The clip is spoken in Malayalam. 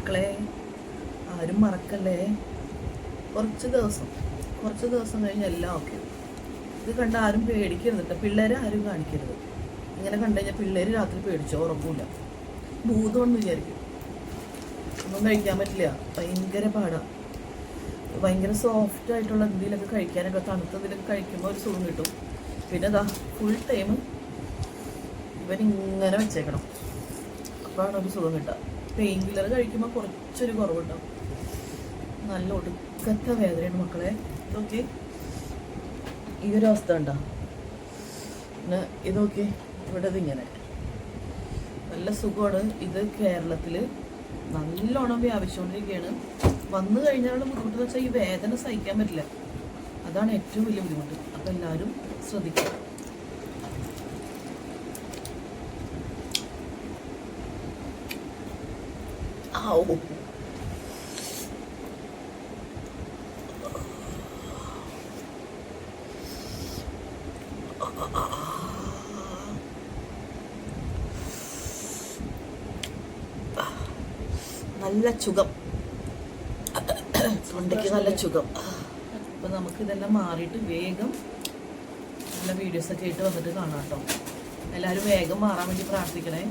മക്കളെ, ആരും മറക്കല്ലേ. കുറച്ച് ദിവസം കഴിഞ്ഞ് എല്ലാം ഓക്കെ. ഇത് കണ്ട ആരും പേടിക്കരുത് കേട്ടോ. പിള്ളേരെ ആരും കാണിക്കരുത്. ഇങ്ങനെ കണ്ടു കഴിഞ്ഞാൽ പിള്ളേർ രാത്രി പേടിച്ചോ, ഉറപ്പില്ല. ഭൂതമെന്ന് വിചാരിക്കും. ഒന്നും കഴിക്കാൻ പറ്റില്ല, ഭയങ്കര പാടാണ്. ഭയങ്കര സോഫ്റ്റ് ആയിട്ടുള്ള എന്തെങ്കിലുമൊക്കെ കഴിക്കാനൊക്കെ, തണുത്തതിലൊക്കെ കഴിക്കുമ്പോൾ ഒരു സുഖം കിട്ടും. പിന്നെ അതാ ഫുൾ ടൈം ഇവനിങ്ങനെ വെച്ചേക്കണം, അപ്പോഴാണ് ഒരു സുഖം കിട്ടുക. പെയിൻ കില്ലർ കഴിക്കുമ്പോൾ കുറച്ചൊരു കുറവുണ്ടാവും. നല്ല ഒടുക്കത്തെ വേദനയാണ് മക്കളെ. ഇതൊക്കെ ഈ ഒരു അവസ്ഥ ഉണ്ടോ? പിന്നെ ഇതൊക്കെ ഇവിടെ ഇതിങ്ങനെ നല്ല സുഖമാണ്. ഇത് കേരളത്തിൽ നല്ലോണം വ്യാപിച്ചുകൊണ്ടിരിക്കുകയാണ്. വന്നു കഴിഞ്ഞാലുള്ള ബുദ്ധിമുട്ട് വെച്ചാൽ ഈ വേദന സഹിക്കാൻ പറ്റില്ല. അതാണ് ഏറ്റവും വലിയ ബുദ്ധിമുട്ട്. അപ്പം എല്ലാവരും ശ്രദ്ധിക്കുക. നല്ല സുഖം, തൊണ്ടയ്ക്ക് നല്ല സുഖം. അപ്പം നമുക്കിതെല്ലാം മാറിയിട്ട് വേഗം നല്ല വീഡിയോസൊക്കെ ആയിട്ട് വന്നിട്ട് കാണാം കേട്ടോ. എല്ലാവരും വേഗം മാറാൻ വേണ്ടി പ്രാർത്ഥിക്കണേ.